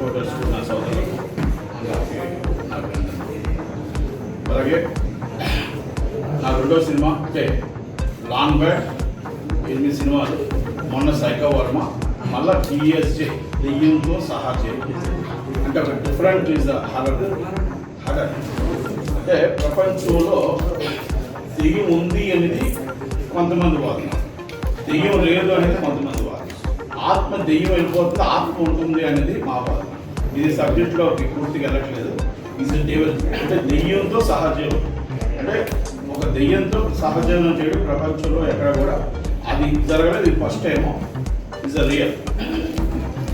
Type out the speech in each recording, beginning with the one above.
Reporters నా సోదరులు అలాగే నా రెండో సినిమా అంటే లాంగ్ బ్యాడ్ 8 సినిమాలు, మొన్న సైకో వర్మ, మళ్ళీ టీఎస్జే దెయ్యంతో సహా చేయాలి. అంటే ఒక డిఫరెంట్ ఈజ్ ద హర్రర్ అంటే ప్రపంచంలో దెయ్యం ఉంది అనేది కొంతమంది వాదన, దెయ్యం లేదు అనేది కొంతమంది వాదన, ఆత్మ దెయ్యం వెళ్ళిపోతుంది ఆత్మ ఉంటుంది అనేది మా వాదన. ఇది సబ్జెక్ట్లో పూర్తిగా వెళ్ళట్లేదు. ఈజ్ డెవల్ అంటే దెయ్యంతో సహజీవం, అంటే ఒక దెయ్యంతో సహజీవనం చేయడం ప్రపంచంలో ఎక్కడ కూడా అది జరగలేదు. ఇది first time. Is a real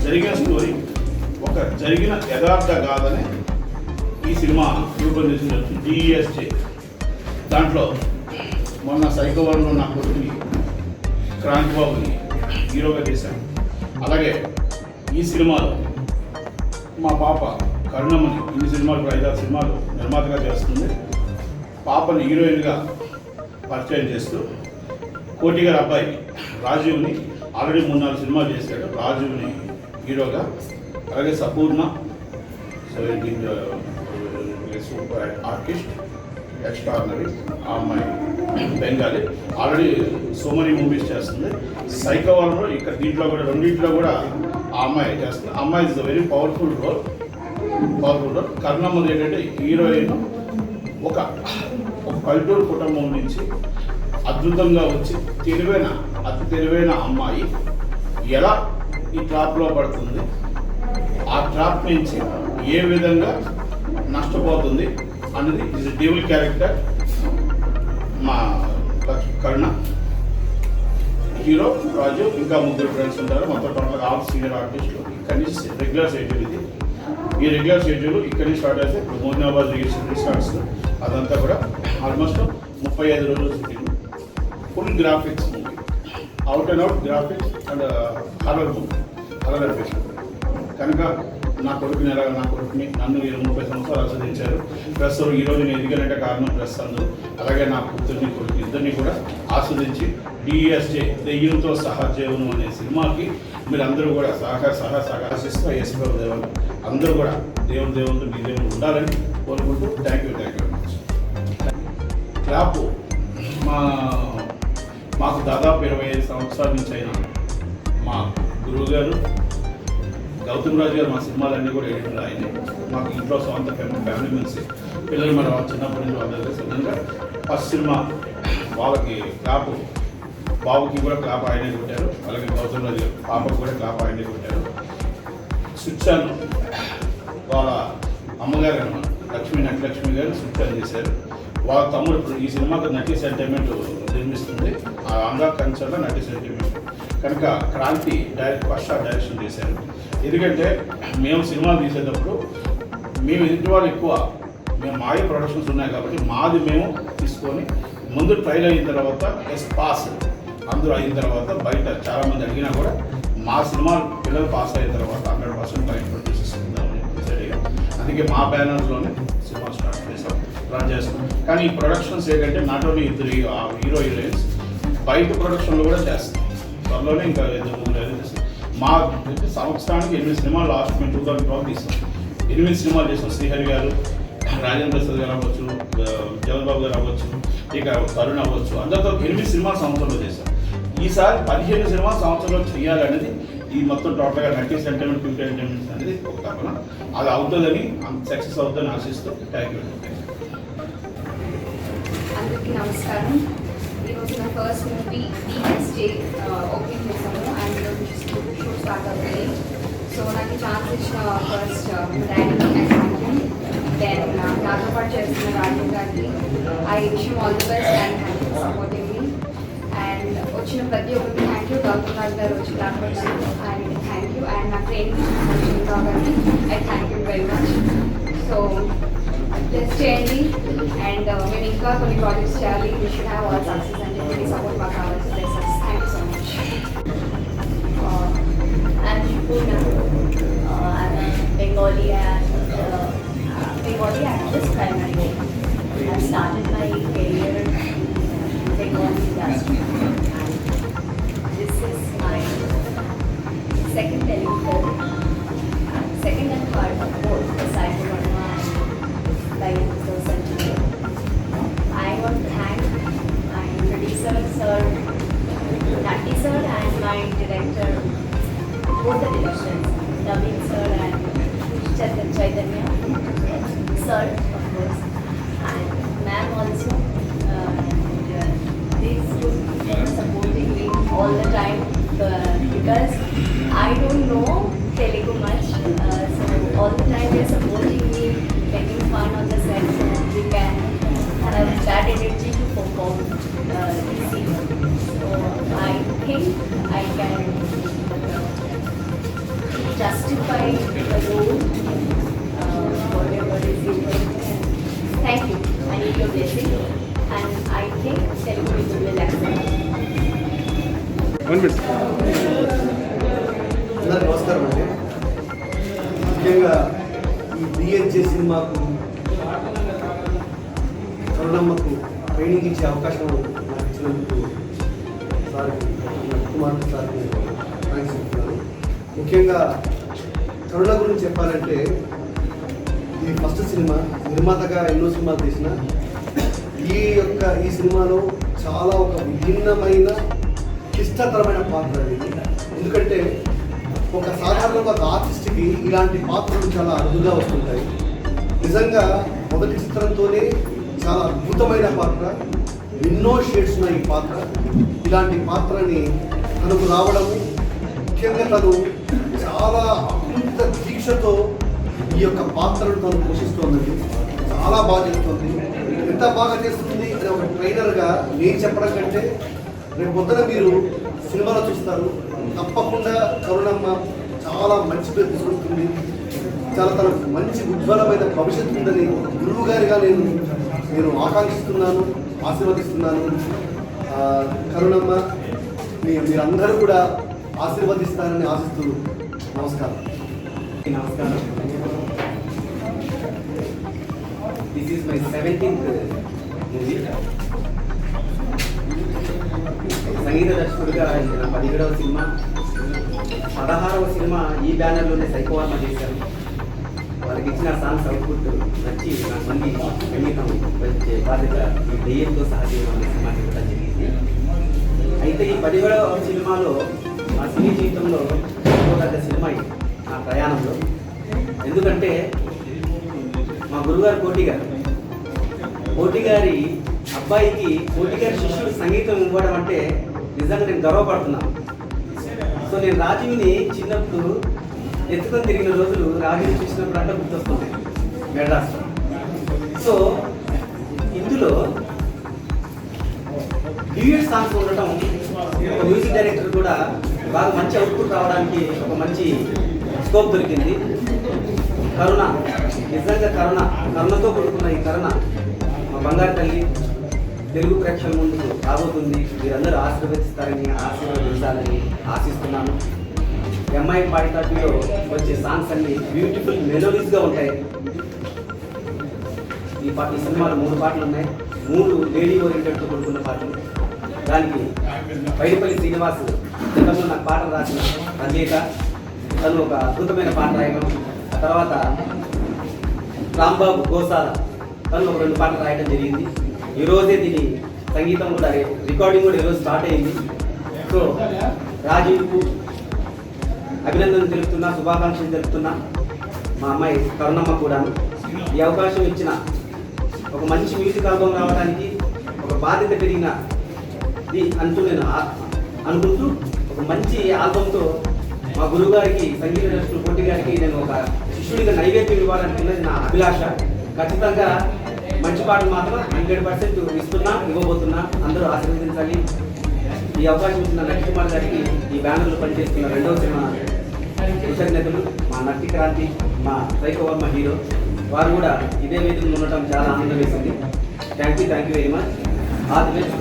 జరిగిన స్టోరీ, ఒక జరిగిన యథార్థ కాదని ఈ సినిమా రూపొందించిన డిఎస్జే. దాంట్లో మొన్న సైకో వర్మలో నా కొడుకుని క్రాంతి బాబుని హీరోగా చేశాను. అలాగే ఈ సినిమాలో మా పాప కరుణమ్మని ఇన్ని సినిమాలు 5-6 సినిమాలు నిర్మాతగా చేస్తుంది. పాపని హీరోయిన్గా పరిచయం చేస్తూ కోటి గారి అబ్బాయి రాజీవ్ని ఆల్రెడీ 3-4 సినిమాలు చేశాడు. రాజీవ్ని హీరోగా, అలాగే సపూర్ణ సూపర్ ఆర్టిస్ట్ ఎక్స్ట్రాడినరీ, ఆ అమ్మాయి Bengali, already so many movies చేస్తుంది. సైకో వర్మలో ఇక్కడ దీంట్లో కూడా రెండింటిలో కూడా ఆ అమ్మాయి చేస్తుంది. ఆ అమ్మాయి is a very powerful role. కర్ణమ్మది ఏంటంటే హీరోయిన్ ఒక పల్లెటూరు కుటుంబం నుంచి అద్భుతంగా వచ్చి అతి తెలివైన అమ్మాయి ఎలా ఈ ట్రాప్లో పడుతుంది, ఆ ట్రాప్ నుంచి ఏ విధంగా నష్టపోతుంది అనేది ఇస్ డెవిల్ క్యారెక్టర్. మా కరుణ హీరో, రాజు, ఇంకా 3 ఫ్రెండ్స్ ఉంటారు. మొత్తం టోటల్గా ఆల్ సీనియర్ ఆర్టిస్టులు. ఇక్కడి నుంచి రెగ్యులర్ షెడ్యూల్ ఇది. ఈ రెగ్యులర్ షెడ్యూల్ ఇక్కడి నుంచి స్టార్ట్ అయితే ఇప్పుడు మోదినాబాద్ స్టార్ట్స్. అదంతా కూడా ఆల్మోస్ట్ 35 రోజులు shooting. Full graphics movie, out and out graphics and horror movie, horror effect. కనుక నా కొడుకుని నన్ను 30 సంవత్సరాలు ఆస్వాదించారు. ప్లస్ ఈరోజు నేను ఎదిగానంటే కారణం ప్లస్ అందరూ, అలాగే నా కూతుర్ని కొడుకు ఇద్దరిని కూడా ఆస్వాదించి డిఎస్జే దెయ్యంతో సహజీవనం అనే సినిమాకి మీరు అందరూ కూడా సహకరిస్తూ యేసుప్రభు దేవుడు అందరూ కూడా దేవుడు మీ దేవుడు ఉండాలని కోరుకుంటూ thank you very much. Clap మాకు దాదాపు 25 సంవత్సరాల నుంచి అయినా మా గురువు గారు గౌతమ్ రాజు గారు మా సినిమాలన్నీ కూడా ఎడిటర్ ఆయన. మాకు ఇంట్లో సొంత ఫ్యామిలీ మెన్స్ పిల్లలు మన చిన్నప్పటి నుంచి వాళ్ళ సొంతంగా ఫస్ట్ సినిమా వాళ్ళకి క్లాపు, బాబుకి కూడా క్లాప్ ఆయనే కొట్టారు. అలాగే గౌతమ్ రాజు గారు పాపకు కూడా క్లాప్ ఆయనే కొట్టారు. స్విచ్చాన్ వాళ్ళ అమ్మగారు అన్నమాట నటలక్ష్మి గారు స్విచ్చాన్ చేశారు. వాళ్ళ తమ్ముడు ఇప్పుడు ఈ సినిమాకి నటి సెంటిమెంట్ నిర్మిస్తుంది. ఆ ఆంధ్ర కల్చర్లో నటి సెంటిమెంట్ కనుక క్రాంతి ఫస్ట్ షాట్ డైరెక్షన్ చేశారు. ఎందుకంటే మేము సినిమాలు తీసేటప్పుడు మేము ఎదుటి వాళ్ళు ఎక్కువ, మేము మాయ ప్రొడక్షన్స్ ఉన్నాయి కాబట్టి మాది మేము తీసుకొని ముందు ట్రైల్ అయిన తర్వాత పాస్ అందరూ అయిన తర్వాత బయట చాలామంది అడిగినా కూడా మా సినిమా పిల్లలు పాస్ అయిన తర్వాత 100% బయట ప్రొడ్యూసర్స్ ఉందామని డిసైడ్ అయ్యాం. అందుకే మా బ్యానర్స్లోనే సినిమా స్టార్ట్ చేస్తాం, రన్ చేస్తాం. కానీ ఈ ప్రొడక్షన్స్ ఏంటంటే నాట్ ఓన్లీ 2 హీరో హీరోయిన్స్, బయట ప్రొడక్షన్లో కూడా చేస్తాం. త్వరలోనే ఇంకా 2 మూవీలు చేస్తాం. మా సంవత్సరానికి 8 సినిమాలు లాస్ట్ మేము 2012 తీస్తాం. 8 సినిమాలు చేస్తాం. శ్రీహరి గారు, రాజేంద్ర ప్రసాద్ గారు అవ్వచ్చు, జగన్బాబు గారు అవ్వచ్చు, ఇక కరుణ్ అవ్వచ్చు, అందరితో 8 సినిమాలు సంవత్సరంలో చేశాం. ఈసారి 15 సినిమాలు సంవత్సరంలో చేయాలనేది ఈ మొత్తం టోటల్గా 90 సెంటిమెంట్ 50 సెంటిమెంట్స్ అనేది ఒక తపన. అది అవుతుందని సక్సెస్ అవుతుందని ఆశిస్తూ థ్యాంక్ యూ. అందరికీ నమస్కారం. ఈరోజు నా ఫస్ట్ మూవీ డిఎస్జే ఓపెన్ చేశాము అండ్ ఈరోజు షూట్ స్టార్ట్ అవుతుంది. సో నాకు ఛాన్స్ ఇచ్చిన ఫస్ట్ డాడీ దెన్ నాతో పాటు చేస్తున్న రాజీవ్ గారికి I wish you all the best and thank you for supporting me. And వచ్చిన ప్రతి ఒక్కరికి థ్యాంక్ యూ. గౌతమ్ రాజు గారు వచ్చి class and thank you. And నా ఫ్రెండ్ కాబట్టి I thank you very much. So plus చేయండి అండ్ మేము ఇంకా కొన్ని ప్రాజెక్ట్స్ చేయాలి. We should have all success and me support మాకు కావాల్సి places. Thank you so much. I'm Purna. I'm a Bengali actress primarily. I started my career in Bengali industry. And this is my second Telugu film. Second and co-directors, Naveen sir and Chaitanya sir, of course, and ma'am also. These supporting me all the time because I don't know Telugu much, so all the time they're supporting me, making fun on the set so we can have that energy to perform this scene. So I think I can justify the role, whatever is given. Thank you. I need your blessing, and I think Telugu people will accept. అందరికి నమస్కారం అండి. ముఖ్యంగా ఈ డిఎన్జే సినిమాకు కరుణమ్మకు training ఇచ్చే అవకాశం నాకు ఇచ్చినందుకు సార్కి కుమార్ సార్కి థ్యాంక్స్ చెప్తున్నాను. ముఖ్యంగా కరుణ గురించి చెప్పాలంటే ఇది ఫస్ట్ సినిమా, నిర్మాతగా ఎన్నో సినిమాలు తీసిన ఈ సినిమాలో చాలా ఒక విభిన్నమైన క్లిష్టతరమైన పాత్ర ఇది. ఎందుకంటే ఒక సాధారణంగా ఒక ఆర్టిస్ట్కి ఇలాంటి పాత్రలు చాలా అరుదుగా వస్తుంటాయి. నిజంగా మొదటి చిత్రంతోనే చాలా అద్భుతమైన పాత్ర, ఎన్నో షేడ్స్ ఉన్న ఈ పాత్ర. ఇలాంటి పాత్రని తనకు రావడము, ముఖ్యంగా తను చాలా అద్భుత దీక్షతో ఈ యొక్క పాత్రను తను పోషిస్తోందండి. చాలా బాగా చేస్తుంది. ఎంత బాగా చేస్తుంది అని ఒక ట్రైనర్గా నేను చెప్పడం కంటే రేపు పొద్దున మీరు సినిమాలో చూస్తారు. తప్పకుండా కరుణమ్మ చాలా మంచి పేరు తీసుకొస్తుంది. చాలా తనకు మంచి ఉజ్వలమైన భవిష్యత్తు ఉందని గురువు గారిగా నేను ఆకాంక్షిస్తున్నాను, ఆశీర్వదిస్తున్నాను. కరుణమ్మ మీరందరూ కూడా ఆశీర్వదిస్తారని ఆశిస్తూ నమస్కారం. This is my 17th movie. సంగీత దర్శకుడిగా ఇది నా 17వ సినిమా. 16వ సినిమా ఈ బ్యానర్లోనే సైకోవర్మ చేశారు. వాళ్ళకి ఇచ్చిన సాంగ్స్ అవుట్పుట్ నచ్చి నాకు మళ్ళీ సంగీతం వచ్చే బాధ్యత ఈ దెయ్యంతో సహజీవనం అనే సినిమా ఇవ్వడం జరిగింది. అయితే ఈ 17వ సినిమాలో నా సినీ జీవితంలో పెద్ద సినిమా ఇది నా ప్రయాణంలో. ఎందుకంటే మా గురుగారు కోటి గారి అబ్బాయికి కోటి గారి శిష్యుడు సంగీతం ఇవ్వడం అంటే నిజంగా నేను గర్వపడుతున్నాను. సో నేను రాజీవ్ని చిన్నప్పుడు ఎత్తుకొని తిరిగిన రోజులు రాజీవ్ చూసినప్పుడు అంటే గుర్తొస్తున్నాయి మెడ్రాస్లో. సో ఇందులో డ్యూయట్ సాంగ్స్ ఉండటం ఒక మ్యూజిక్ డైరెక్టర్ కూడా బాగా మంచి అవుట్పుట్ రావడానికి ఒక మంచి స్కోప్ దొరికింది. కరుణ, నిజంగా కరుణతో కూడుకున్న ఈ కరుణ మా బంగారు తల్లి తెలుగు ప్రేక్షకుల ముందుకు రాబోతుంది. మీరందరూ ఆశీర్వదించాలని ఆశిస్తున్నాను. ఎంఐ పాయింట్లో వచ్చే సాంగ్స్ అన్ని బ్యూటిఫుల్ మెలోడీస్గా ఉంటాయి. ఈ సినిమాలో 3 పాటలు ఉన్నాయి. 3 లేడీ ఓరియంటెడ్తో కూడుకున్న పాటలు. దానికి పైడిపల్లి శ్రీనివాస్ గతంలో నాకు పాటలు రాసిన రచయిత, తను ఒక అద్భుతమైన పాట రాయడం. ఆ తర్వాత రాంబాబు గోసాల తను ఒక 2 పాటలు రాయడం జరిగింది. ఈరోజే దీని సంగీతం కూడా రికార్డింగ్ కూడా ఈరోజు స్టార్ట్ అయింది. సో రాజీవ్కు అభినందనలు తెలుపుతున్నా, శుభాకాంక్షలు తెలుపుతున్నా. మా అమ్మాయి కరుణమ్మ కూడా ఈ అవకాశం ఇచ్చిన ఒక మంచి మ్యూజిక్ ఆల్బమ్ రావడానికి ఒక బాధ్యత పెరిగిన అంటూ నేను అనుకుంటూ ఒక మంచి ఆల్బంతో మా గురువు గారికి, సంగీత దర్శకులు కోటి గారికి నేను ఒక శిష్యుడిగా నైవేద్యం ఇవ్వాలనుకున్నది నా అభిలాష. ఖచ్చితంగా మంచి పాటలు మాత్రం 100% ఇవ్వబోతున్నా. అందరూ ఆశీర్వదించాలి. ఈ అవకాశం ఇచ్చిన నటి కుమార్ గారికి, ఈ బ్యానర్లో పనిచేస్తున్న 2వ సినిమా కృతజ్ఞతలు. మా నటి క్రాంతి, మా సైకోవర్మ హీరో, వారు కూడా ఇదే వేదికలో ఉండటం చాలా ఆనందం వేసింది. Thank you very much. All the best.